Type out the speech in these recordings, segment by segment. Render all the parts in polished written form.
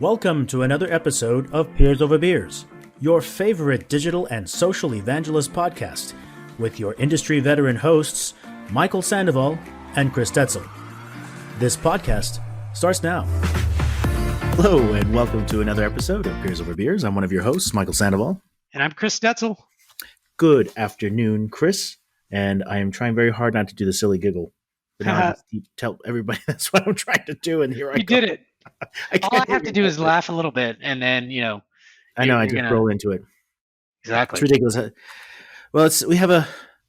Welcome to another episode of Peers Over Beers, your favorite digital and social evangelist podcast, with your industry veteran hosts, Michael Sandoval and Chris Tetzel. This podcast starts now. Hello, and welcome to another episode of Peers Over Beers. I'm one of your hosts, Michael Sandoval. And I'm Chris Tetzel. Good afternoon, Chris. And I am trying very hard not to do the silly giggle. But now I have to tell everybody that's what I'm trying to do, and here I go. You did it. All I have to do is laugh a little bit, and then, I know, I just roll into it. Exactly. It's ridiculous. Well, we have a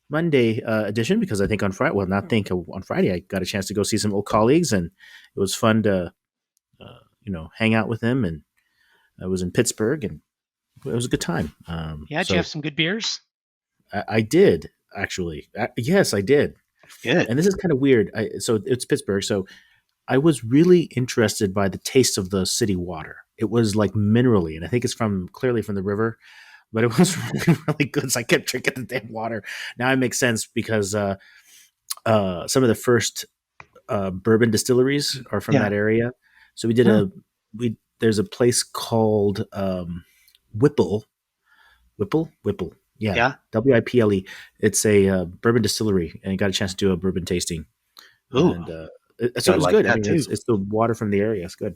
Monday edition because I think on Friday, on Friday, I got a chance to go see some old colleagues, and it was fun to, hang out with them. And I was in Pittsburgh, and it was a good time. Did you have some good beers? I did, actually. Yes, I did. Good. And this is kind of weird. So it's Pittsburgh. So I was really interested by the taste of the city water. It was like minerally, and I think it's clearly from the river, but it was really, really good. So I kept drinking the damn water. Now it makes sense because some of the first bourbon distilleries are from that area. So we did there's a place called Whipple. Yeah. WIPLE. It's a bourbon distillery, and I got a chance to do a bourbon tasting. Ooh. And so it was good. I mean, it's the water from the area. It's good.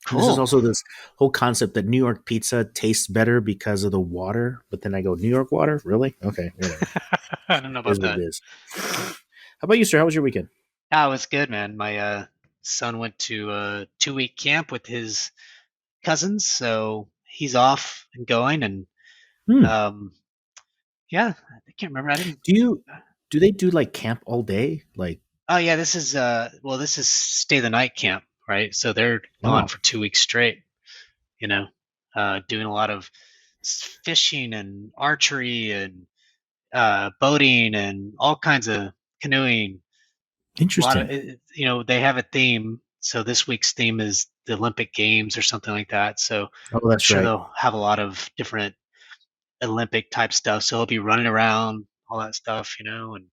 Cool. This is also this whole concept that New York pizza tastes better because of the water. But then I go, New York water? Really? Okay. Whatever. I don't know about that. It is. How about you, sir? How was your weekend? It was good, man. My son went to a 2-week camp with his cousins, so he's off and going. And I can't remember. Do they do like camp all day? Like, oh yeah, this is stay the night camp, right? So they're gone for 2 weeks straight, doing a lot of fishing and archery and boating and all kinds of canoeing. Interesting. They have a theme. So this week's theme is the Olympic Games or something like that. So that's I'm sure right. They'll have a lot of different Olympic type stuff. So he'll be running around, all that stuff, and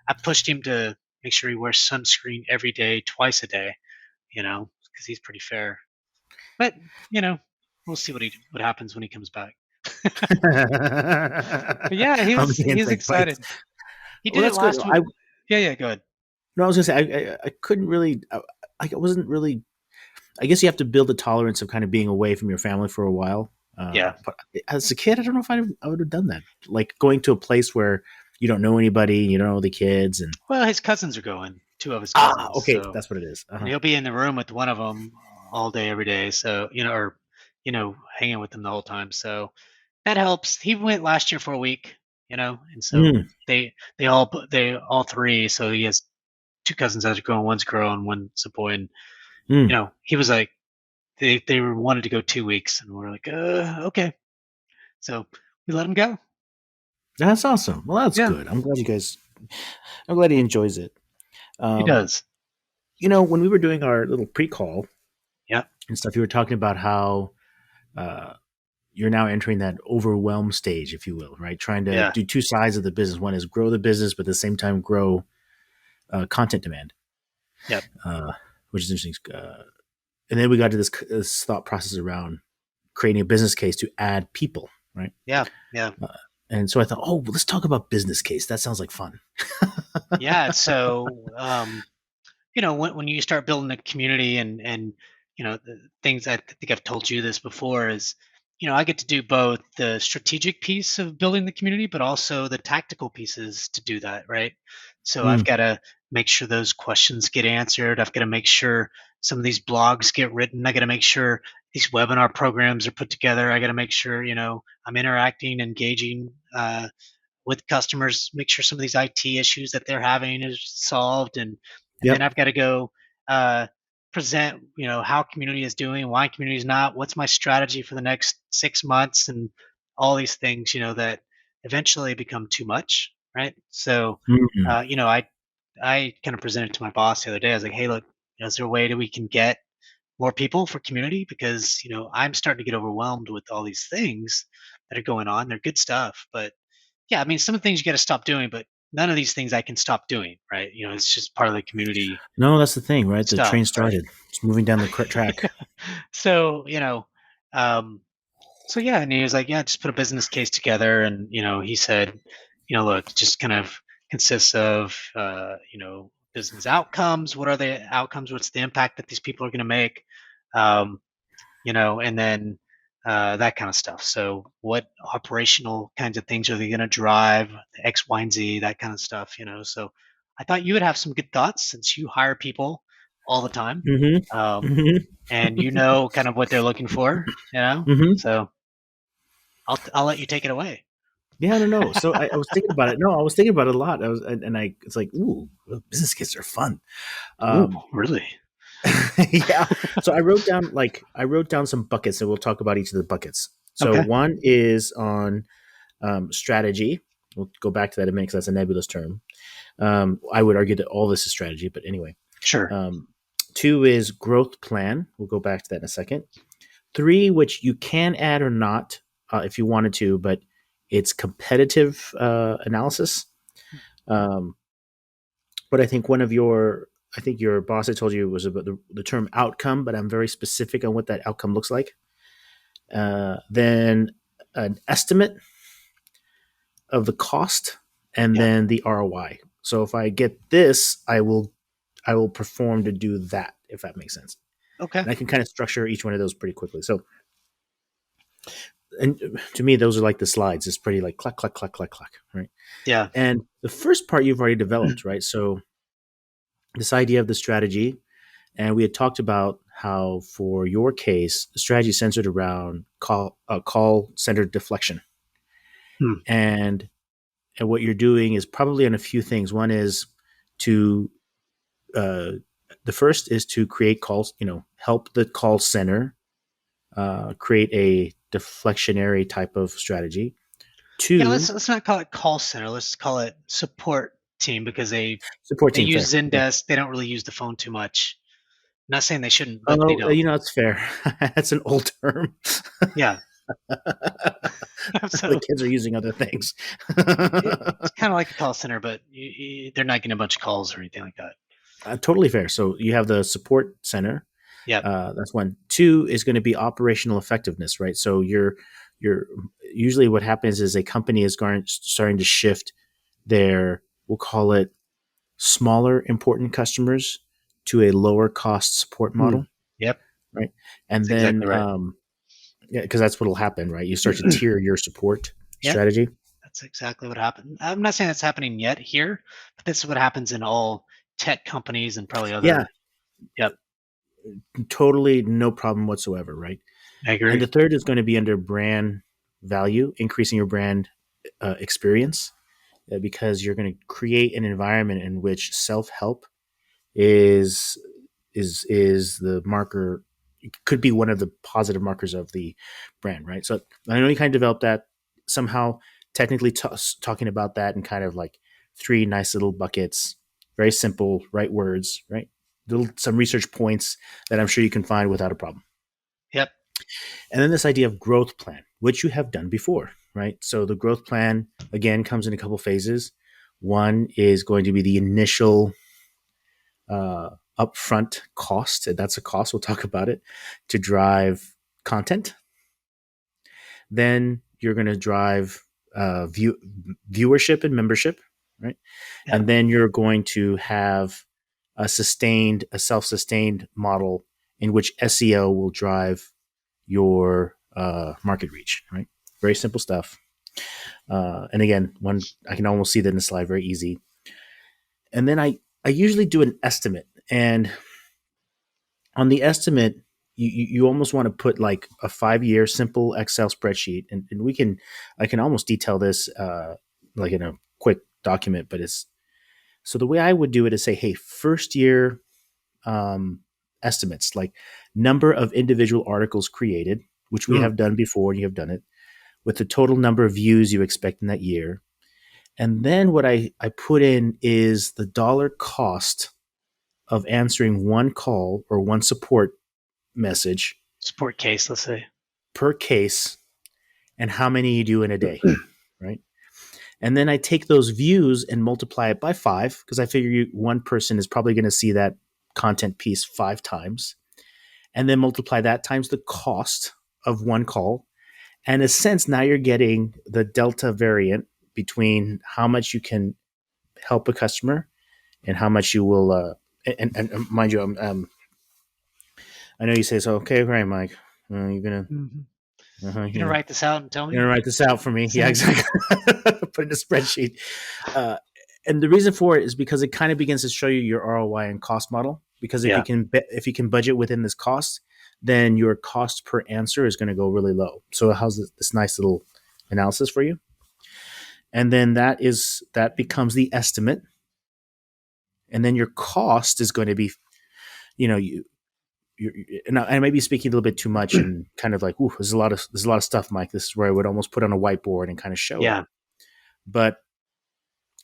I pushed him to make sure he wears sunscreen every day, twice a day, because he's pretty fair. But, we'll see what happens when he comes back. But yeah, he's excited. He did it last week. Yeah, go ahead. No, I was going to say, I couldn't really, I wasn't really, I guess you have to build a tolerance of kind of being away from your family for a while. But as a kid, I don't know if I would have done that. Like going to a place where you don't know anybody, you don't know the kids. Well, his cousins are going, 2 of his cousins. Okay, so that's what it is. And he'll be in the room with one of them all day, every day. So, hanging with them the whole time. So that helps. He went last year for a week, and so they all three. So he has 2 cousins that are going, one's girl and one's a boy. And, he was like, they wanted to go 2 weeks, and we're like, okay. So we let him go. That's awesome. Well, that's good. I'm glad he enjoys it. He does. When we were doing our little pre-call and stuff, you were talking about how you're now entering that overwhelm stage, if you will, right? Trying to do 2 sides of the business. One is grow the business, but at the same time grow content demand. Yep. Which is interesting. And then we got to this thought process around creating a business case to add people, right? Yeah. And so I thought, let's talk about business case. That sounds like fun. Yeah. So, when you start building a community and the things, I think I've told you this before, is, I get to do both the strategic piece of building the community, but also the tactical pieces to do that, right? So I've got to make sure those questions get answered. I've got to make sure some of these blogs get written. I got to make sure these webinar programs are put together. I got to make sure, I'm interacting, engaging with customers, make sure some of these IT issues that they're having is solved. And then I've got to go present, how community is doing, why community is not, what's my strategy for the next 6 months, and all these things, that eventually become too much, right? So, I kind of presented to my boss the other day. I was like, hey, look, is there a way that we can get more people for community? Because, I'm starting to get overwhelmed with all these things that are going on. They're good stuff. But yeah, I mean, some of the things you got to stop doing, but none of these things I can stop doing, right? It's just part of the community. No, that's the thing, right? The stuff, train started. Right? It's moving down the track. So, um, so yeah, and he was like, yeah, just put a business case together. And, he said, look, it just kind of consists of, business outcomes. What are the outcomes? What's the impact that these people are going to make? Um, and then that kind of stuff. So, what operational kinds of things are they going to drive? X, Y, and Z, that kind of stuff. So, I thought you would have some good thoughts since you hire people all the time, Hmm. um, Hmm. and kind of what they're looking for. Hmm. So I'll let you take it away. Yeah, no, no. So I was thinking about it. No, I was thinking about it a lot. It's like, ooh, business kits are fun. Ooh, Um, really? yeah. So I wrote down some buckets, and we'll talk about each of the buckets. So Okay, one is on strategy. We'll go back to that in a minute because that's a nebulous term. I would argue that all this is strategy, but anyway. sure. Um, two is growth plan. We'll go back to that in a second. Three, which you can add or not if you wanted to, but it's competitive analysis. Um, but I think your boss had told you was about the term outcome, but I'm very specific on what that outcome looks like. Then an estimate of the cost, and Yeah. then the ROI. So if I get this, I will perform to do that. If that makes sense, Okay. and I can kind of structure each one of those pretty quickly. So, and to me, those are like the slides. It's pretty like clack, clack, clack, clack, clack, right? Yeah. And the first part you've already developed, right? So this idea of the strategy, and we had talked about how for your case, the strategy is centered around call center deflection, Hmm. and what you're doing is probably on a few things. One is to uh, the first is to create calls, help the call center create a deflectionary type of strategy. Yeah. Two, Let's not call it call center. Let's call it support team because support they team use fair. Yeah. Zendesk. They don't really use the phone too much. Not saying they shouldn't, but they Oh, don't. it's fair. That's an old term. Yeah. The So kids are using other things. it's kind of like a call center, but they're not getting a bunch of calls or anything like that. Totally fair. So you have the support center. Yep. That's one. Two is going to be operational effectiveness, right? So you're usually what happens is a company is starting to shift their, we'll call it, smaller important customers to a lower cost support Hmm. model, Yep. right? And That's then exactly right. yeah, because that's what'll happen, right? You start to tier your support Yep. strategy. That's exactly what happened. I'm not saying that's happening yet here, but this is what happens in all tech companies and probably Yeah, other. Yep. totally no problem whatsoever, right? I And agree. the third is going to be under brand value, increasing your brand experience, because you're going to create an environment in which self help is is the marker. It could be one of the positive markers of the brand, right? So I know you kind of developed that somehow. Technically, talking about that in kind of like three nice little buckets, very simple, right words, right? Some research points that I'm sure you can find without a problem. Yep. And then this idea of growth plan, which you have done before, right? So the growth plan again comes in a couple phases. One is going to be the initial upfront cost. That's a cost. We'll talk about it to drive content. Then you're going to drive viewership and membership, right? Yep. And then you're going to have a self-sustained model in which SEO will drive your market reach, right? Very simple stuff. And again, one I can almost see that in the slide, very easy. And then I usually do an estimate, and on the estimate, you almost want to put like a 5 year simple Excel spreadsheet, and I can almost detail this like in a quick document, but it's so the way I would do it is say, hey, first year um, estimates, like number of individual articles created, which we Mm. have done before, and you have done it, with the total number of views you expect in that year. And then what I put in is the dollar cost of answering one call or one support message Support case, let's say. per case and how many you do in a day, right? And then I take those views and multiply it by five because I figure one person is probably going to see that content piece 5 times. and then multiply that times the cost of one call. And in a sense, now you're getting the delta variant between how much you can help a customer and how much you will. And mind you, I know you say so. Okay, right, Mike. You're gonna, Mhm. You gonna you know, write this out and tell you're me? gonna write this out for me. Yeah, Send it. exactly. Put it in a spreadsheet. Uh, and the reason for it is because it kind of begins to show you your ROI and cost model. Because Yeah. if you can budget within this cost, then your cost per answer is going to go really low. So it has this nice little analysis for you, and then that becomes the estimate, and then your cost is going to be, you know, and I may be speaking a little bit too much and kind of like, ooh, there's a lot of stuff, Mike. This is where I would almost put on a whiteboard and kind of show it. Yeah. But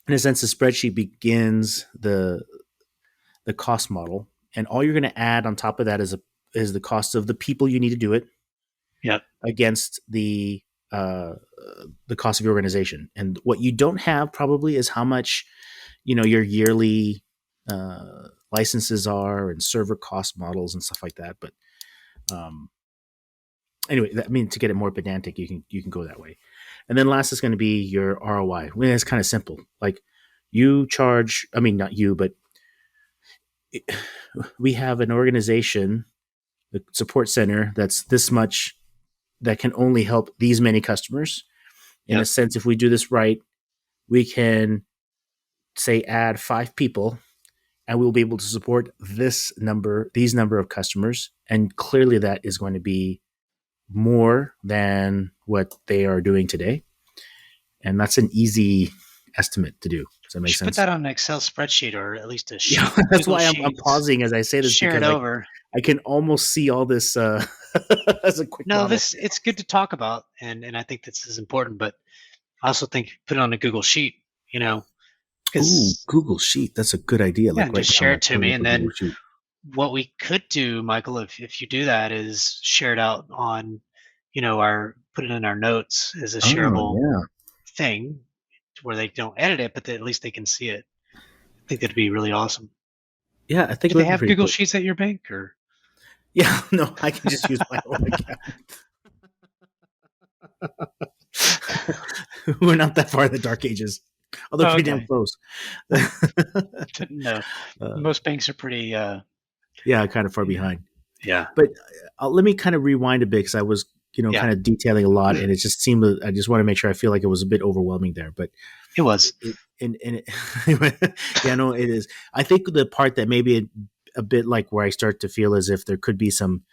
in a sense, the spreadsheet begins the cost model, and all you're going to add on top of that is the cost of the people you need to do it Yep. against uh, the cost of your organization. And what you don't have probably is how much your yearly licenses are and server cost models and stuff like that. But um, anyway, I mean, to get it more pedantic, you can go that way. And then last is going to be your ROI. I mean, it's kind of simple. Like you charge, I mean, not you, but we have an organization, the support center, that's this much that can only help these many customers. In a Yep. sense, if we do this right, we can say add 5 people and we'll be able to support these number of customers. And clearly that is going to be more than what they are doing today. And that's an easy estimate to do. Does that You make should put sense? that on an Excel spreadsheet or at least a Yeah, sheet, that's Google why I'm Sheets. pausing as I say this Share it because over. I can almost see all this as a quick No, model. this it's good to talk about, and I think this is important. But I also think put it on a Google Sheet. You know, Ooh, because Google Sheet. That's a good idea. yeah, Like and right just now, I'm share it like to pulling me, up and a Google then Sheet. what we could do, Michael, if you do that, is share it out on, our put it in our notes as a Oh, shareable yeah. thing where they don't edit it, but at least they can see it. I think that'd be really awesome. Yeah, I think Do it they would be have pretty Google cool. Sheets at your bank or? Yeah, no, I can just use my own account. We're not that far in the dark ages, although Oh, pretty damn okay. close. No, uh, most banks are pretty. yeah, kind of far Yeah, behind. yeah, But let me kind of rewind a bit because I was, yeah. kind of detailing a lot, and it just seemed. I just want to make sure I feel like it was a bit overwhelming there, but It was. yeah, no, it is. I think the part that maybe a bit like where I start to feel as if there could be some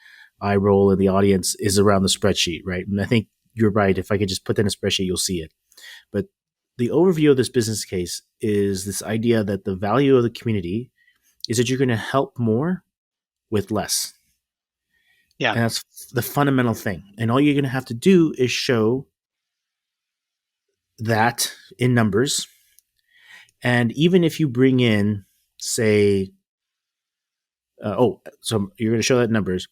eye roll in the audience is around the spreadsheet, right? And I think you're right. If I could just put that in a spreadsheet, you'll see it. But the overview of this business case is this idea that the value of the community is that you're going to help more with less. Yeah, And that's the fundamental thing. And all you're going to have to do is show that in numbers. And even if you bring in, say, so you're going to show that in numbers,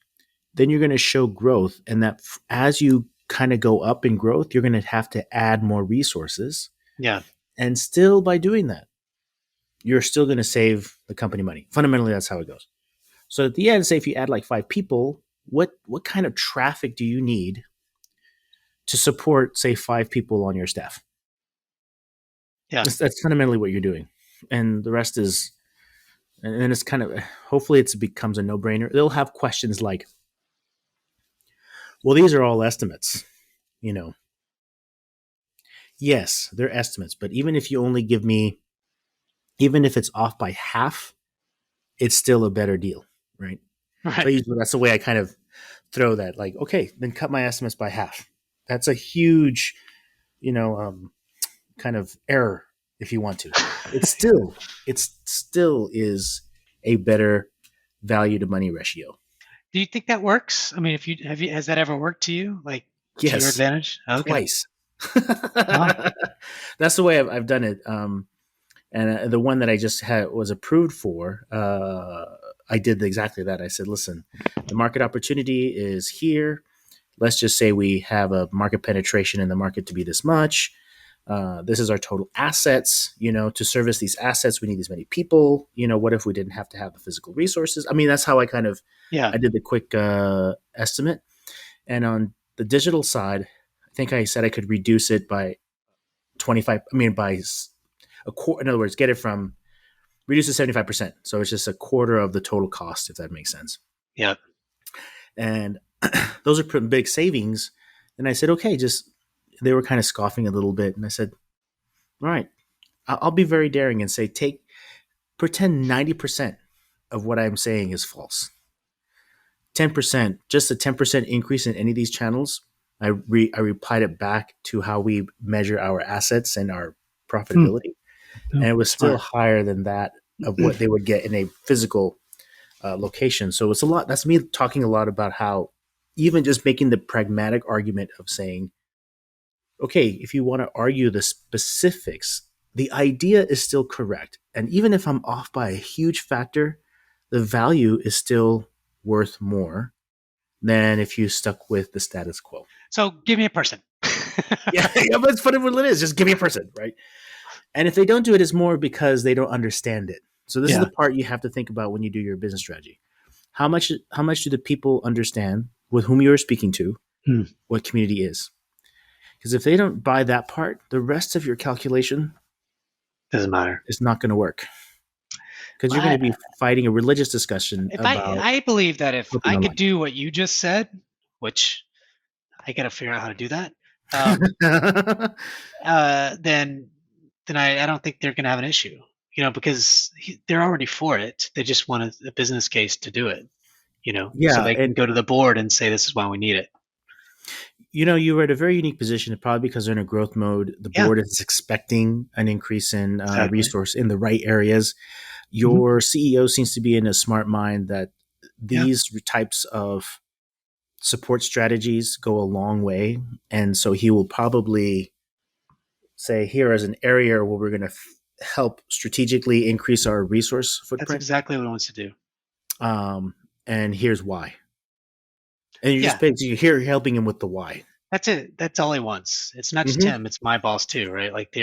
then you're going to show growth. And that as you kind of go up in growth, you're going to have to add more resources. yeah, And still, by doing that, you're still going to save the company money. Fundamentally, that's how it goes. So at the end, say if you add like 5 people, what kind of traffic do you need to support, say, 5 people on your staff? yeah. That's fundamentally what you're doing, and the rest is, and it's kind of, hopefully it becomes a no brainer. They'll have questions like, well, these are all estimates, you know. Yes, they're estimates, but even if you only give me, even if it's off by half, it's still a better deal, right? So Right. that's the way I kind of throw that. Like, okay, then cut my estimates by half. That's a huge, you know, kind of error if you want to. It still is a better value to money ratio. Do you think that works? I mean, if you have you has that ever worked to you, like to your Yes, advantage? Okay. twice. Wow. That's the way I've done it. And the one that I just had was approved for, I did exactly that. I said, listen, the market opportunity is here. Let's just say we have a market penetration in the market to be this much. This is our total assets. To service these assets, we need this many people. What if we didn't have to have the physical resources? I mean, that's how Yeah. I did the quick estimate. And on the digital side, I think I said I could reduce it by 25. I mean, by a quarter. In other words, get it from reduce to 75%. So it's just a quarter of the total cost, if that makes sense. Yeah. And those are pretty big savings. And I said, okay, just they were kind of scoffing a little bit. And I said, all right, I'll be very daring and say, pretend 90% of what I'm saying is false. 10%, just a 10% increase in any of these channels. I replied it back to how we measure our assets and our Hmm. profitability. And No, it was still smart. higher than that of what they would get in a physical location. So it's a lot. That's me talking a lot about how even just making the pragmatic argument of saying, okay, if you want to argue the specifics, the idea is still correct. And even if I'm off by a huge factor, the value is still worth more than if you stuck with the status quo. So give me a person. Yeah, yeah, but it's funny what it is. Just give me a person, right? And if they don't do it, it's more because they don't understand it. So this is Yeah. the part you have to think about when you do your business strategy. How much do the people understand with whom you're speaking to Hmm. what community is? Because if they don't buy that part, the rest of your calculation Doesn't matter. is not going to work because you're going to I be fighting a religious discussion if I about I believe that if flipping I could online. do what you just said, which I got to figure out how to do that, um, then I don't think they're going to have an issue. Because they're already for it. They just want a business case to do it. So Yeah, they can and go to the board and say this is why we need it. you were at a very unique position, probably because they're in a growth mode. The Yeah, board is expecting an increase in exactly. resource in the right areas. Hmm. Your CEO seems to be in a smart mind that Yeah, these types of support strategies go a long way, and so he will probably say, here is an area where we're going to help strategically increase our resource that's footprint, exactly what it wants to do. um, and here's why. And you're just Yeah, basically here helping him with the why. that's it. That's all he wants. It's not just Mm-hmm. him, it's my boss too, right? Like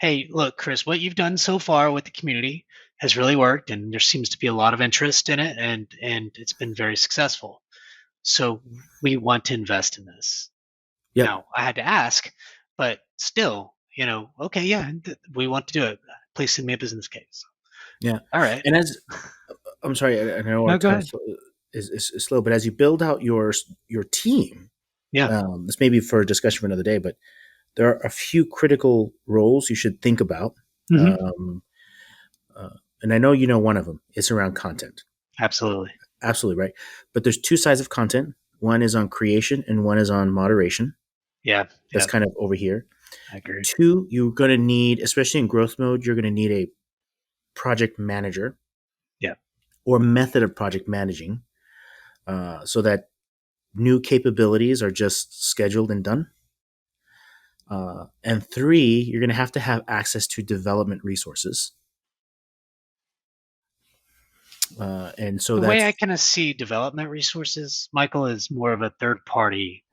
hey, look, Chris, what you've done so far with the community has really worked and there seems to be a lot of interest in it and it's been very successful. So we want to invest in this. Yep. Now, I had to ask, but still, okay, yeah, we want to do it. Please send me a business case. Yeah. All right. And as I'm sorry, I know our No, go time ahead. is slow, but as you build out your team, Yeah. this may be for a discussion for another day, but there are a few critical roles you should think about. Hmm. Um, and I know you know one of them. It's around content. Absolutely. Absolutely right. But there's two sides of content. One is on creation and one is on moderation. Yeah. That's Yeah. kind of over here. I agree. Two, you're going to need, especially in growth mode, you're going to need a project manager Yeah. or method of project managing so that new capabilities are just scheduled and done. And three, you're going to have access to development resources. And so The way that's I kind of see development resources, Michael, is more of a third party,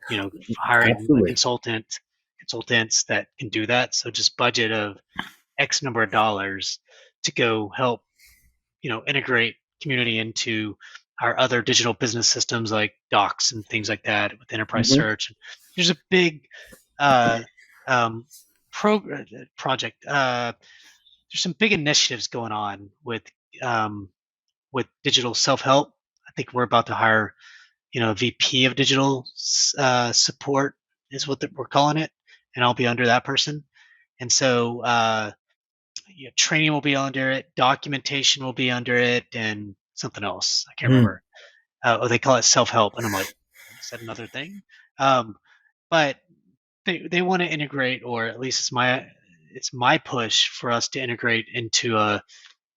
hiring a absolutely. consultants that can do that. So just budget of X number of dollars to go help, integrate community into our other digital business systems like Docs and things like that with enterprise Mm-hmm. search. There's a big uh, um, project. There's some big initiatives going on um, with digital self help. I think we're about to hire, a VP of digital support is what we're calling it, and I'll be under that person. And so, training will be under it, documentation will be under it, and something else. I can't Mm. remember. They call it self help, and I'm like, is that another thing? Um, but they want to integrate, or at least it's my push for us to integrate into a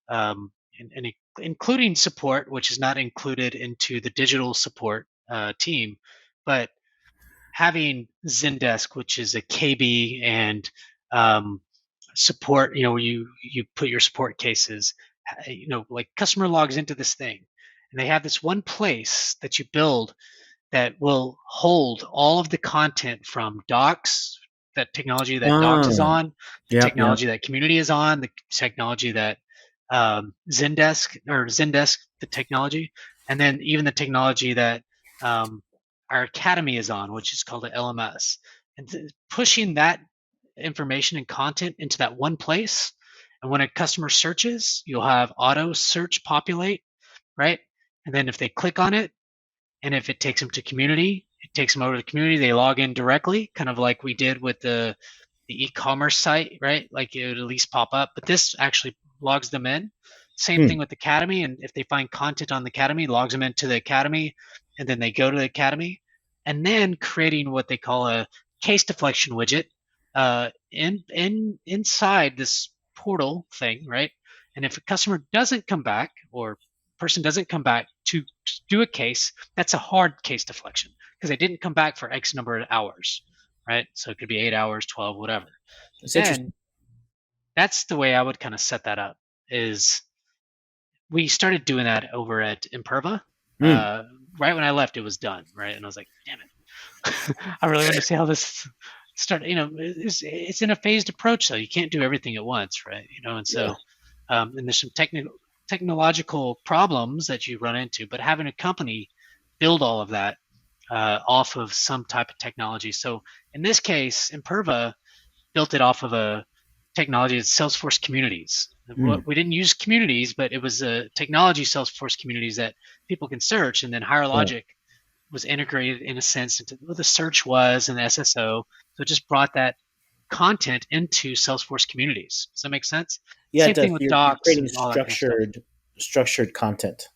and including support, which is not included into the digital support team, but having Zendesk, which is a KB and um, support, where you put your support cases, like customer logs into this thing, and they have this one place that you build that will hold all of the content from docs that technology that Docs is Oh, on, the yep, yep. technology that Community is on, the technology that Zendesk, the technology, and then even the technology that um, our Academy is on, which is called the LMS, and pushing that information and content into that one place. And when a customer searches, you'll have auto search populate, right? And then if they click on it, and if it takes them to community, it takes them over to the community. They log in directly, kind of like we did with the e-commerce site, right? Like it would at least pop up, but this actually logs them in. Same thing Hmm. with Academy, and if they find content on the Academy, logs them into the Academy, and then they go to the Academy, and then creating what they call a case deflection widget inside this portal thing, right? And if a customer doesn't come back or person doesn't come back to do a case, that's a hard case deflection because they didn't come back for X number of hours, right? So it could be 8 hours, 12, whatever. It's Then interesting. that's the way I would kind of set that up. Is we started doing that over at Imperva. Hmm. Uh, right when I left, it was done, right? And I was like, damn it, I really want to see how this started. It's in a phased approach, so you can't do everything at once, right? And Yeah. so and there's some technological problems that you run into, but having a company build all of that off of some type of technology. So in this case, Imperva built it off of a technology that's Salesforce Communities. Hmm. We didn't use communities, but it was a technology Salesforce Communities that people can search, and then Higher Right. Logic was integrated in a sense into what the search was and the SSO. So it just brought that content into Salesforce Communities. Does that make sense? Yeah, it Same does. thing with You're docs creating and all that kind of stuff. structured content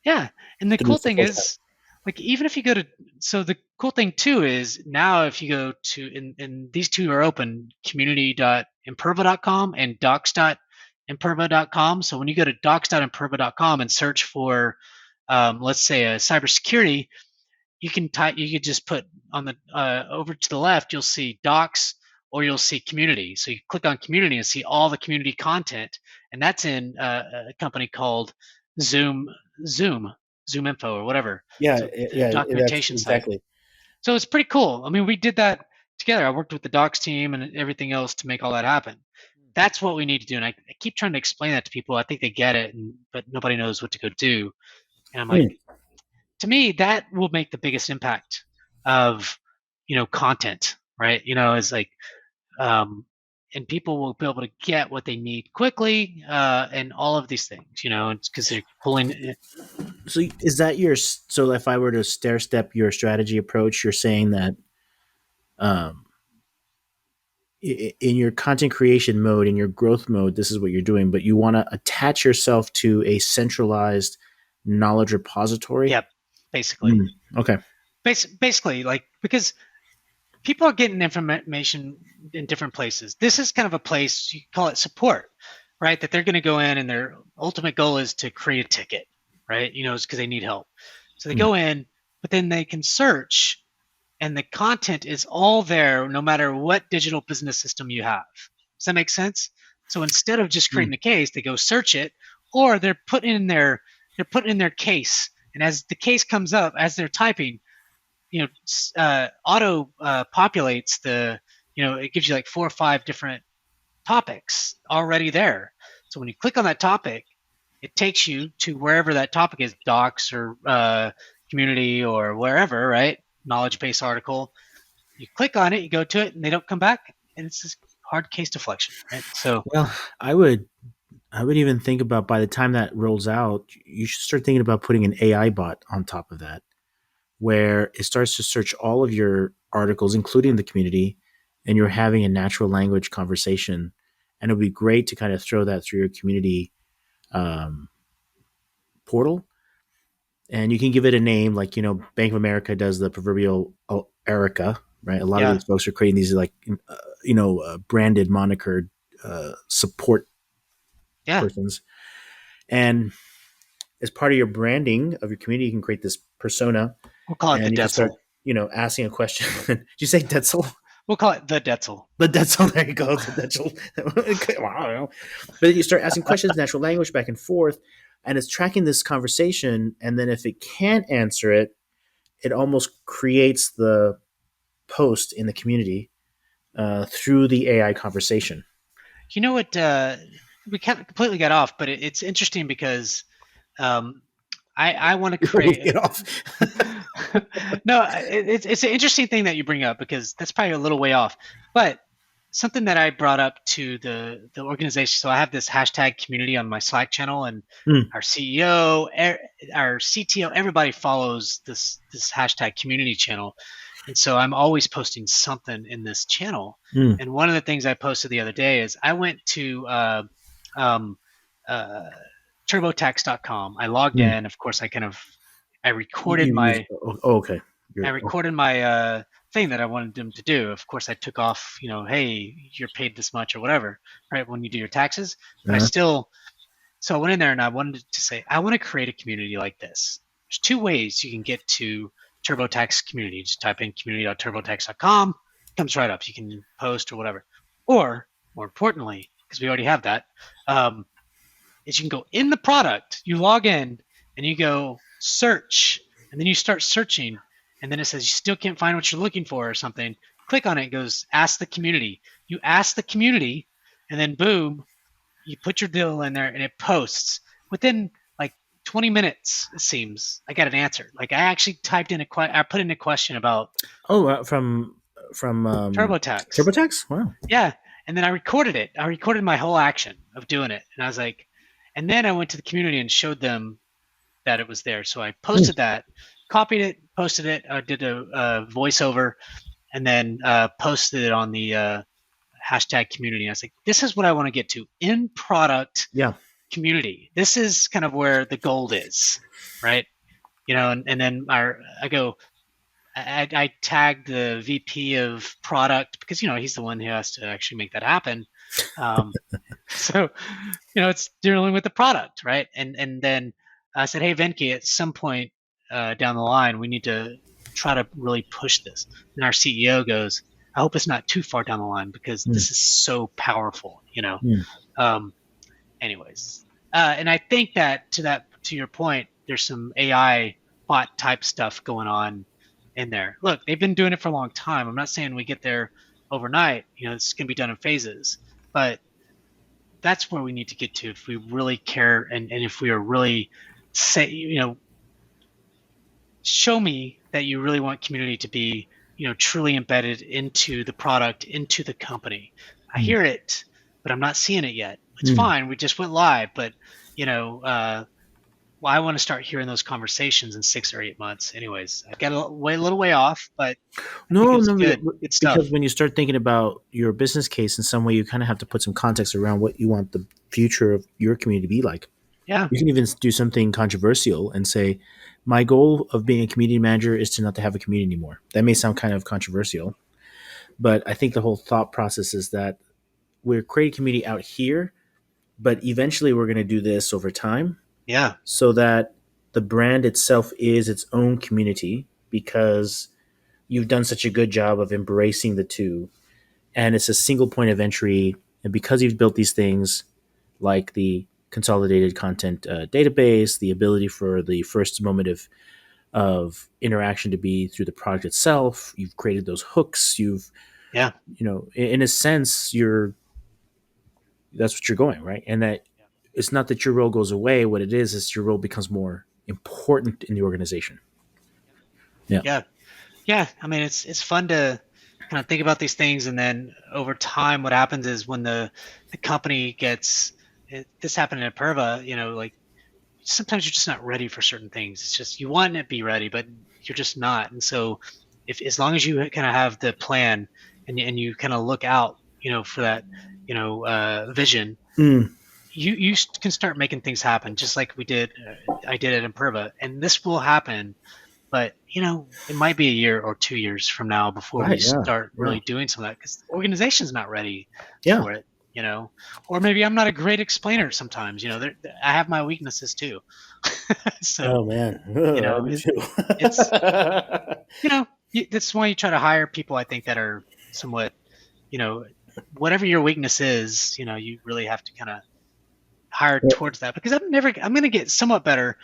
Yeah. And the through cool thing support. is, like, even if you go to, so the cool thing too is now if you go to, and these two are open, community.imperva.com and docs.imperva.com. So when you go to docs.imperva.com and search for, let's say, a cybersecurity, you could just put on the over to the left, you'll see docs or you'll see community. So you click on community and see all the community content, and that's in a company called Zoom Zoom Zoom Info or whatever. Yeah, So the yeah, that's documentation site. exactly. So it's pretty cool. I mean, we did that together. I worked with the docs team and everything else to make all that happen. That's what we need to do, and I keep trying to explain that to people. I think they get it, but nobody knows what to go do. And I'm like, Hmm. to me, that will make the biggest impact of content, right? It's like um, and people will be able to get what they need quickly, and all of these things, because they're pulling it. So is that so if I were to stair step your strategy approach, you're saying that um, in your content creation mode, in your growth mode, this is what you're doing, but you want to attach yourself to a centralized knowledge repository. Yep, basically. Hmm. Okay. Basically, like, because people are getting information in different places. This is kind of a place, you call it support, right? That they're going to go in and their ultimate goal is to create a ticket, right? It's because they need help. So they Hmm. go in, but then they can search, and the content is all there no matter what digital business system you have. Does that make sense? So instead of just Hmm. creating a case, they go search it, or they're putting in their case, and as the case comes up, as they're typing, auto populates it gives you like 4 or 5 different topics already there. So when you click on that topic, it takes you to wherever that topic is, docs or community or wherever, right? Knowledge base article. You click on it, you go to it, and they don't come back, and it's this hard case deflection, right? So Well, I would even think about by the time that rolls out, you should start thinking about putting an AI bot on top of that, where it starts to search all of your articles, including the community, and you're having a natural language conversation. And it would be great to kind of throw that through your community um, portal. And you can give it a name, like, Bank of America does the proverbial Erica, right? A lot of yeah, these folks are creating these, like, branded, monikered support yeah, persons. And as part of your branding of your community, you can create this persona, we'll call it the and you can start, Detzel. asking a question. Did you say Detzel? We'll call it the Detzel. The Detzel, there you go. The Detzel. Well, I don't know. But you start asking questions, natural language back and forth, and it's tracking this conversation. And then if it can't answer it, it almost creates the post in the community through the AI conversation. You know what? We can't completely get off, but it's interesting because um, I want to Before we create. get off. No, it's an interesting thing that you bring up because that's probably a little way off. But something that I brought up to the organization. So I have this hashtag community on my Slack channel, and Mm, our CEO, our CTO, everybody follows this hashtag community channel. And so I'm always posting something in this channel. mm, And one of the things I posted the other day is I went to um, uh, TurboTax.com. I logged mm. in. Of course, I recorded You use, my okay. I You're, recorded my thing that I wanted them to do. Of course, I took off, hey, you're paid this much or whatever, right, when you do your taxes. But I uh, still, so I went in there and I wanted to say, I want to create a community like this. There's two ways you can get to TurboTax community. Just type in community.turbotax.com, it comes right up. You can post or whatever. Or, more importantly, because we already have that, um, is you can go in the product, you log in, and you go search, and then you start searching, and then it says you still can't find what you're looking for or something. Click on it, it goes ask the community. You ask the community, and then boom, you put your deal in there, and it posts within like 20 minutes. It seems I got an answer. Like I actually typed in I put in a question about oh, from TurboTax. TurboTax. Wow. Yeah. And then I recorded it. I recorded my whole action of doing it. And I was like, and then I went to the community and showed them that it was there. So I Mm, posted that, copied it, posted it, did a voiceover, and then posted it on the hashtag community. And I was like, this is what I want to get to in product yeah. community. This is kind of where the gold is, right? And then I go, I tagged the VP of product because he's the one who has to actually make that happen. Um, so it's dealing with the product, right? And then I said, hey Venki, at some point down the line, we need to try to really push this. And our CEO goes, I hope it's not too far down the line because Mm, this is so powerful. mm, Um, anyways, and I think to your point, there's some AI bot type stuff going on in there. Look, they've been doing it for a long time. I'm not saying we get there overnight. It's going to be done in phases, but that's where we need to get to if we really care and if we are really say, show me that you really want community to be, truly embedded into the product, into the company. I mm, hear it, but I'm not seeing it yet. It's mm. fine. We just went live, but well, I want to start hearing those conversations in 6 or 8 months. Anyways, I got a little way off, but I think No, it's no, good because stuff. when you start thinking about your business case in some way, you kind of have to put some context around what you want the future of your community to be like. Yeah, You can even do something controversial and say, "My goal of being a community manager is to not to have a community anymore." That may sound kind of controversial, but I think the whole thought process is that we're creating community out here, but eventually we're going to do this over time yeah, so that the brand itself is its own community because you've done such a good job of embracing the two, and it's a single point of entry. And because you've built these things like the consolidated content database, the ability for the first moment of interaction to be through the product itself, you've created those hooks. You've yeah, in a sense, you're that's what you're going right, and that it's not that your role goes away. What it is your role becomes more important in the organization. Yeah. yeah. Yeah, I mean it's fun to kind of think about these things, and then over time, what happens is when the company this happened in Perva, like sometimes you're just not ready for certain things. It's just you want it to be ready, but you're just not. And so, if as long as you kind of have the plan and you kind of look out, for that, vision, Mm, you can start making things happen, just like we did. I did it in Perva, and this will happen, but it might be a year or 2 years from now before we right. Yeah. start Yeah. really doing some of that because the organization's not ready Yeah. for it. Or maybe I'm not a great explainer sometimes. I have my weaknesses too. So Oh man, I do it, too. it's that's why you try to hire people. I think that are somewhat you know whatever your weakness is. You really have to kind of hire towards that because I'm going to get somewhat better.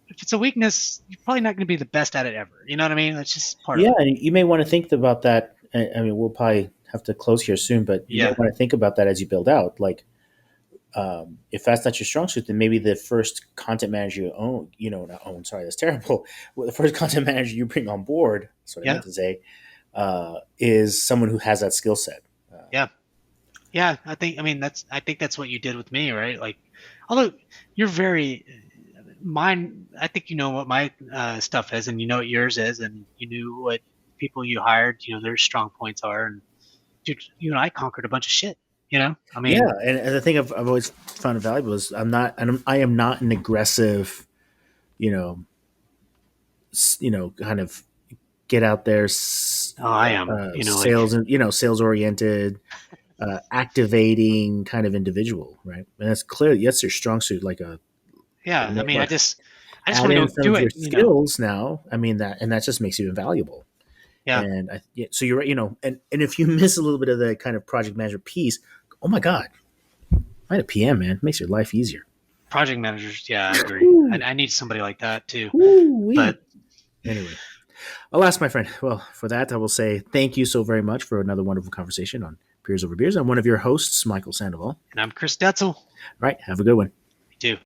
If it's a weakness, you're probably not going to be the best at it ever. You know what I mean? That's just part of Yeah, it. and you may want to think about that. I mean, we'll probably have to close here soon, but you Yeah. might want to think about that as you build out. Like, if that's not your strong suit, then maybe the first content manager you own, not own, sorry, that's terrible. Well, the first content manager you bring on board, that's what I Yeah. meant to say, is someone who has that skill set. Yeah. Yeah. I think that's what you did with me, right? Like, although you're very mine, I think you know what my stuff is, and you know what yours is, and you knew what people you hired, their strong points are, and dude, you and I conquered a bunch of shit. I Yeah, mean, and the thing I've always found valuable is I am not an aggressive, you know, kind of get out there, oh, I am, like, sales and sales oriented, activating kind of individual, right? And that's clearly that's your strong suit. Like a yeah. I mean, look, I just add want to in go some do of your it. skills now. I mean that just makes you invaluable. Yeah, And yeah, so you're right, and if you miss a little bit of the kind of project management piece, oh my god, find a PM, man, it makes your life easier. project managers. Yeah, I agree. I, Woo, I need somebody like that too. woo. But Anyway, alas, my friend. Well, for that, I will say thank you so very much for another wonderful conversation on Peers Over Beers. I'm one of your hosts, Michael Sandoval. All and I'm Chris Detzel. right, have a good one. You too.